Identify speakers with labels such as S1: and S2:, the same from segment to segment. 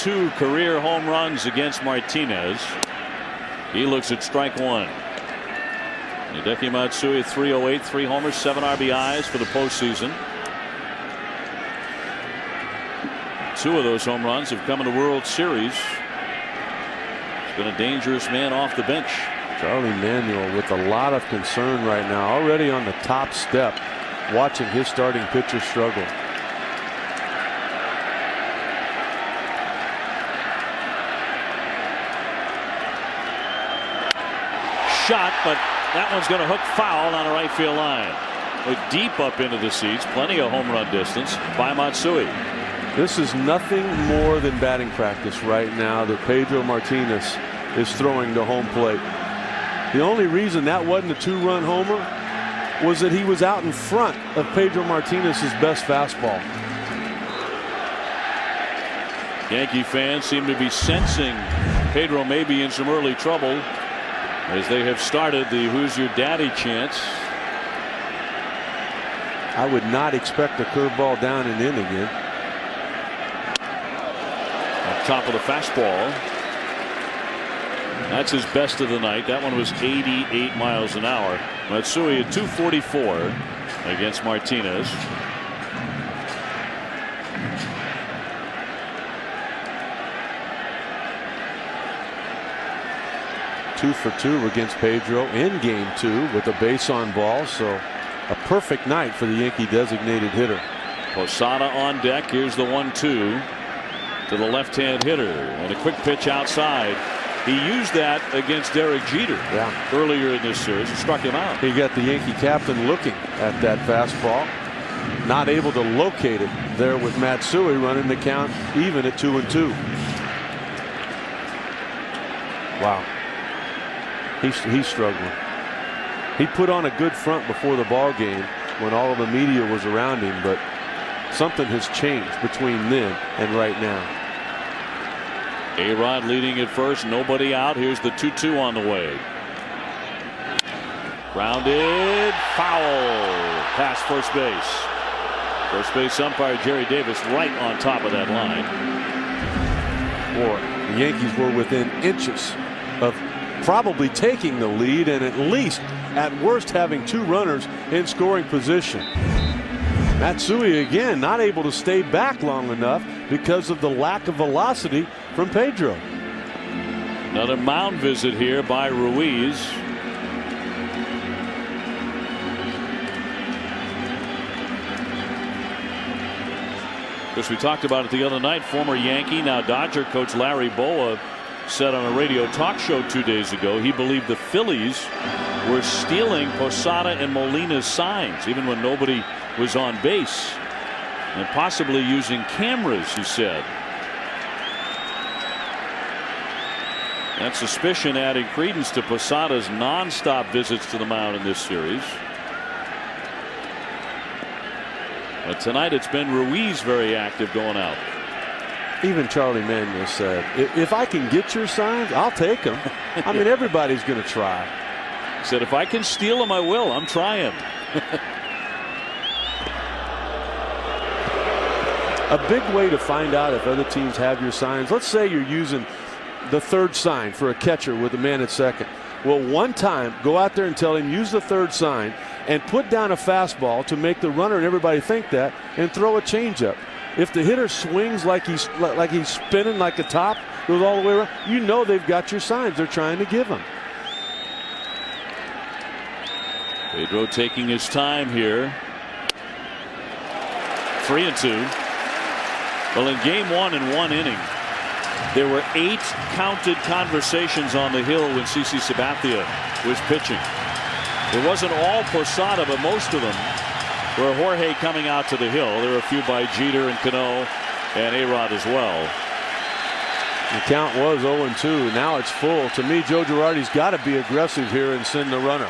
S1: 2 career home runs against Martinez. He looks at strike one. Hideki Matsui, 308, 3 homers, 7 RBIs for the postseason. 2 of those home runs have come in the World Series. He's been a dangerous man off the bench.
S2: Charlie Manuel with a lot of concern right now, already on the top step, watching his starting pitcher struggle.
S1: Shot, but that one's going to hook foul on the right field line. Deep up into the seats, plenty of home run distance by Matsui.
S2: This is nothing more than batting practice right now that Pedro Martinez is throwing to home plate. The only reason that wasn't a 2-run homer was that he was out in front of Pedro Martinez's best fastball.
S1: Yankee fans seem to be sensing Pedro may be in some early trouble as they have started the "Who's Your Daddy" chants.
S2: I would not expect a curveball down and in again.
S1: Up top of the fastball. That's his best of the night. That one was 88 miles an hour. Matsui at 244 against Martinez.
S2: Two for 2 against Pedro in game 2 with a base on ball. So a perfect night for the Yankee designated hitter.
S1: Posada on deck. Here's the 1-2 to the left-hand hitter, and a quick pitch outside. He used that against Derek Jeter earlier in this series and struck him out.
S2: He got the Yankee captain looking at that fastball, not able to locate it there with Matsui running the count even at 2-2. Wow. He's struggling. He put on a good front before the ball game when all of the media was around him, but something has changed between then and right now.
S1: A-Rod leading at first, nobody out. Here's the 2-2 on the way. Grounded, foul past first base. First base umpire Jerry Davis right on top of that line.
S2: Boy, the Yankees were within inches of probably taking the lead, and at least at worst having 2 runners in scoring position. Matsui again not able to stay back long enough because of the lack of velocity from Pedro.
S1: Another mound visit here by Ruiz. Of course, we talked about it the other night. Former Yankee, now Dodger coach Larry Bowa said on a radio talk show 2 days ago he believed the Phillies were stealing Posada and Molina's signs even when nobody was on base, and possibly using cameras, he said. That suspicion adding credence to Posada's nonstop visits to the mound in this series. But tonight it's been Ruiz very active going out.
S2: Even Charlie Manuel said, if I can get your signs, I'll take them. I mean, everybody's going to try.
S1: He said, if I can steal them, I will. I'm trying.
S2: A big way to find out if other teams have your signs, let's say you're using the 3rd sign for a catcher with a man at second. Well, one time, go out there and tell him, use the 3rd sign and put down a fastball to make the runner and everybody think that, and throw a changeup. If the hitter swings like he's spinning like a top, goes all the way around, you know they've got your signs they're trying to give him.
S1: Pedro taking his time here. 3-2. Well, in game 1 in 1 inning, there were 8 counted conversations on the hill when CC Sabathia was pitching. It wasn't all Posada, but most of them were Jorge coming out to the hill. There were a few by Jeter and Cano and A-Rod as well.
S2: The count was 0-2. Now it's full. To me, Joe Girardi's got to be aggressive here and send the runner.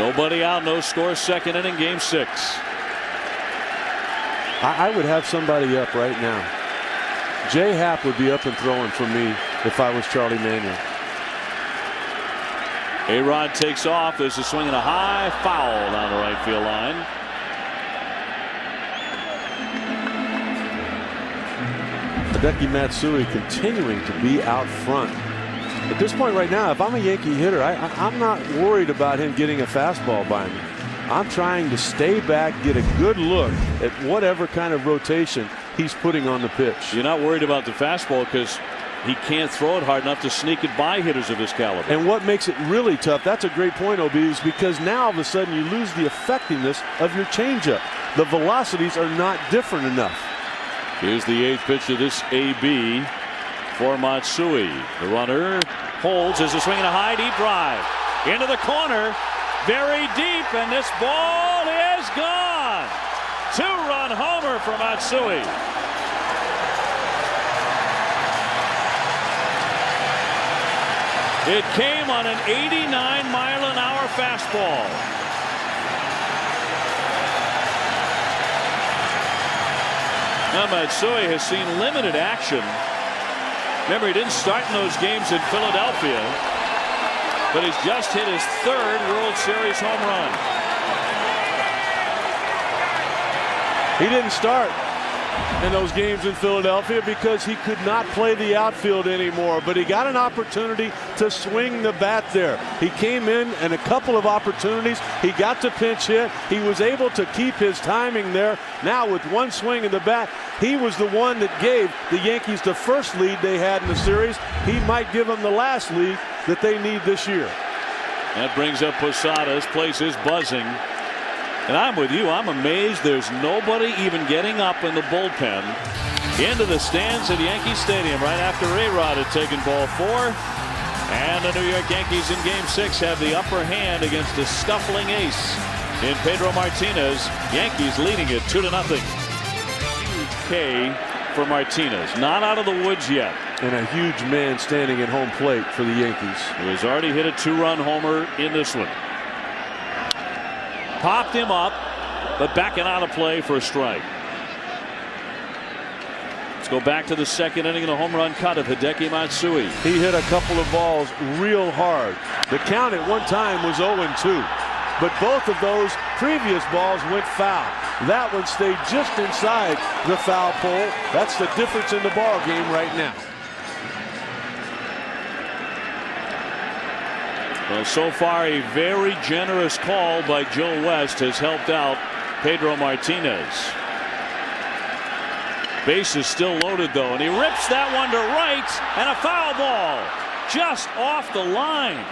S1: Nobody out, no score, 2nd inning, game 6.
S2: I would have somebody up right now. J-Happ would be up and throwing for me if I was Charlie Manuel.
S1: A-Rod takes off. There's a swing and a high foul down the right field line.
S2: Hideki Matsui continuing to be out front. At this point right now, if I'm a Yankee hitter, I'm not worried about him getting a fastball by me. I'm trying to stay back, get a good look at whatever kind of rotation he's putting on the pitch.
S1: You're not worried about the fastball because he can't throw it hard enough to sneak it by hitters of his caliber.
S2: And what makes it really tough, that's a great point, OB, is because now all of a sudden you lose the effectiveness of your changeup. The velocities are not different enough.
S1: Here's the 8th pitch of this AB for Matsui. The runner holds as a swing and a high deep drive into the corner, very deep, and this ball is gone. 2-run homer for Matsui. It came on an 89-mile-an-hour fastball. Now Matsui has seen limited action. Remember, he didn't start in those games in Philadelphia, but he's just hit his 3rd World Series home run.
S2: He didn't start in those games in Philadelphia because he could not play the outfield anymore, but he got an opportunity to swing the bat there. He came in and a couple of opportunities. He got to pinch hit. He was able to keep his timing there. Now with one swing of the bat, he was the one that gave the Yankees the first lead they had in the series. He might give them the last lead that they need this year.
S1: That brings up Posada. His place is buzzing. And I'm with you. I'm amazed there's nobody even getting up in the bullpen into the stands at Yankee Stadium right after A-Rod had taken ball 4. And the New York Yankees in Game 6 have the upper hand against the scuffling ace in Pedro Martinez. Yankees leading it 2-0. K for Martinez. Not out of the woods yet.
S2: And a huge man standing at home plate for the Yankees.
S1: He has already hit a 2-run homer in this one. Popped him up, but backing out of play for a strike. Let's go back to the 2nd inning of the home run cut of Hideki Matsui.
S2: He hit a couple of balls real hard. The count at one time was 0-2, but both of those previous balls went foul. That one stayed just inside the foul pole. That's the difference in the ball game right now.
S1: Well, so far a very generous call by Joe West has helped out Pedro Martinez. Base is still loaded though, and he rips that one to right, and a foul ball just off the line.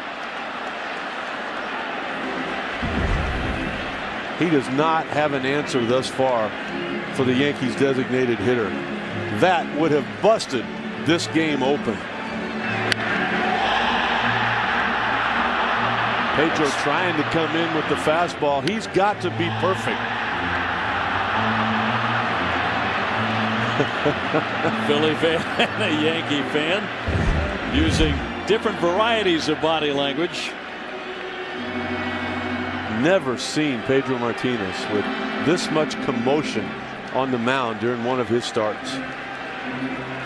S2: He does not have an answer thus far for the Yankees designated hitter. That would have busted this game open. Pedro trying to come in with the fastball. He's got to be perfect.
S1: Philly fan and a Yankee fan using different varieties of body language.
S2: Never seen Pedro Martinez with this much commotion on the mound during one of his starts.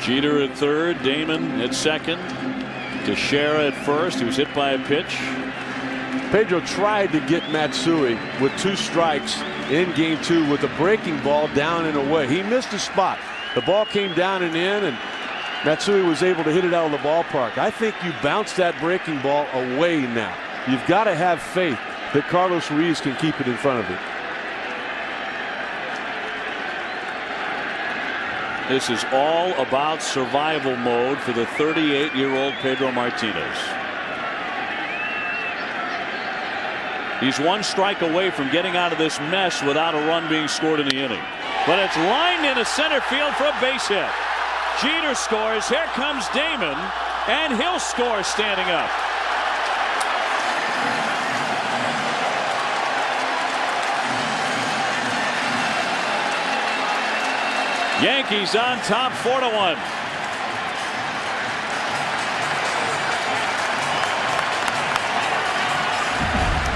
S1: Jeter at 3rd, Damon at 2nd, Teixeira at 1st. He was hit by a pitch.
S2: Pedro tried to get Matsui with 2 strikes in Game 2 with a breaking ball down and away. He missed a spot. The ball came down and in, and Matsui was able to hit it out of the ballpark. I think you bounce that breaking ball away now. You've got to have faith that Carlos Ruiz can keep it in front of him.
S1: This is all about survival mode for the 38-year-old Pedro Martinez. He's 1 strike away from getting out of this mess without a run being scored in the inning. But it's lined into center field for a base hit. Jeter scores. Here comes Damon, and he'll score standing up. Yankees on top 4-1.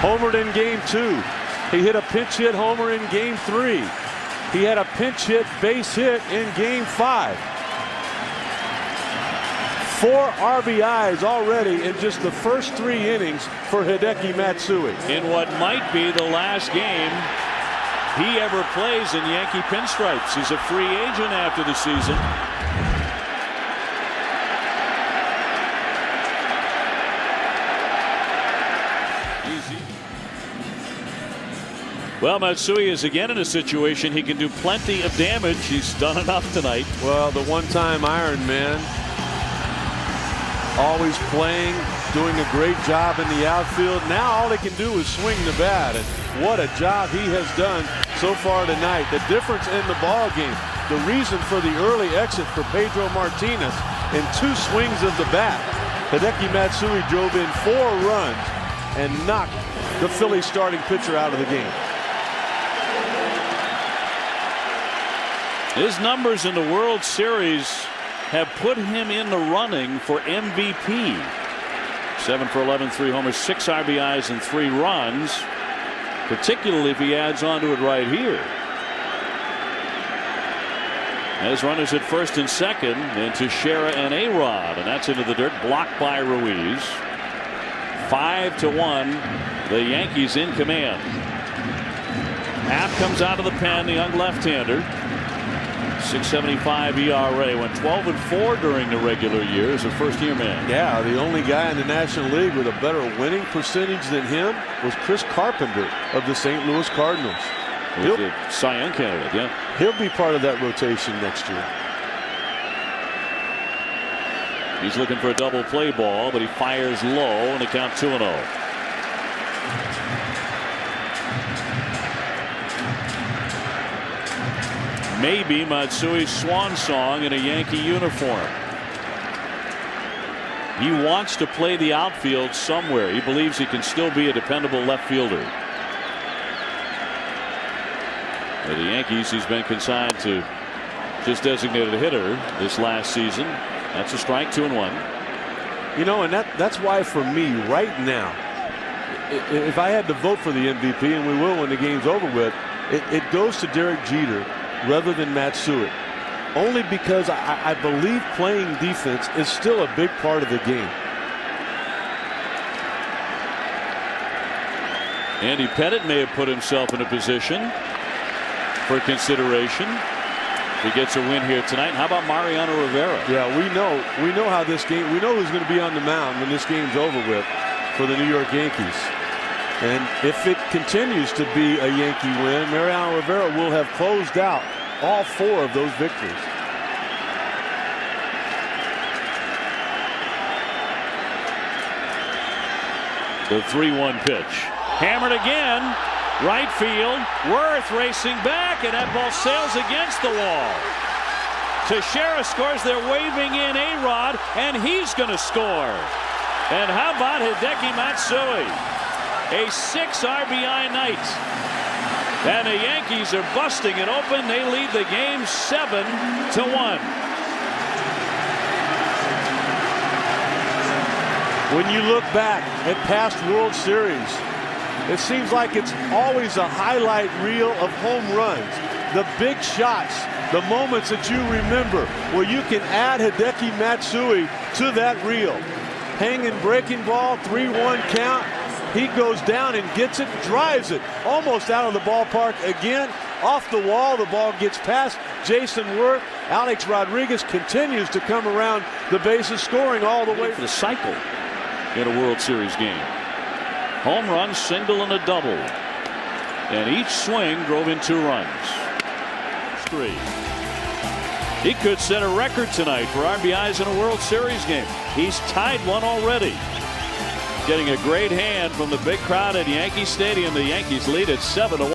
S2: Homered in Game 2. He hit a pinch hit homer in Game 3. He had a pinch hit base hit in Game 5. 4 RBIs already in just the first 3 innings for Hideki Matsui.
S1: In what might be the last game he ever plays in Yankee pinstripes. He's a free agent after the season. Easy. Well, Matsui is again in a situation he can do plenty of damage. He's done enough tonight.
S2: Well, the one-time Iron Man, always playing, doing a great job in the outfield. Now all he can do is swing the bat, and what a job he has done so far tonight. The difference in the ball game, the reason for the early exit for Pedro Martinez in 2 swings of the bat. Hideki Matsui drove in 4 runs and knocked the Phillies starting pitcher out of the game.
S1: His numbers in the World Series have put him in the running for MVP. 7 for 11, 3 homers, 6 RBIs, and 3 runs, particularly if he adds on to it right here. As runners at first and second, and Teixeira and A-Rod, and that's into the dirt, blocked by Ruiz. 5-1, the Yankees in command. Happ comes out of the pen, the young left-hander. 6.75 ERA, went 12-4 during the regular year as a first-year man.
S2: Yeah, the only guy in the National League with a better winning percentage than him was Chris Carpenter of the St. Louis Cardinals.
S1: He'll be a Cy Young candidate, yeah.
S2: He'll be part of that rotation next year.
S1: He's looking for a double play ball, but he fires low, and the count 2-0. Maybe Matsui's swan song in a Yankee uniform. He wants to play the outfield somewhere. He believes he can still be a dependable left fielder. For the Yankees, he's been consigned to just designated hitter this last season. That's a strike, 2-1.
S2: You know, and that's why for me right now, if I had to vote for the MVP, and we will when the game's over with, it goes to Derek Jeter rather than Matsui, only because I believe playing defense is still a big part of the game.
S1: Andy Pettitte may have put himself in a position for consideration if he gets a win here tonight. How about Mariano Rivera?
S2: Yeah, we know how this game, we know who's going to be on the mound when this game's over with for the New York Yankees. And if it continues to be a Yankee win, Mariano Rivera will have closed out all 4 of those victories.
S1: The 3-1 pitch. Hammered again. Right field. Worth racing back, and that ball sails against the wall. Teixeira scores. They're waving in A-Rod, and he's going to score. And how about Hideki Matsui? A 6 RBI night. And the Yankees are busting it open. They lead the game 7-1.
S2: When you look back at past World Series, it seems like it's always a highlight reel of home runs. The big shots, the moments that you remember where you can add Hideki Matsui to that reel. Hanging breaking ball, 3-1 count. He goes down and gets it, drives it almost out of the ballpark again. Off the wall, the ball gets past Jason Worth. Alex Rodriguez continues to come around the bases, scoring all the way
S1: for the cycle in a World Series game. Home run, single, and a double. And each swing drove in 2 runs. 3. He could set a record tonight for RBIs in a World Series game. He's tied one already. Getting a great hand from the big crowd at Yankee Stadium. The Yankees lead at 7-1.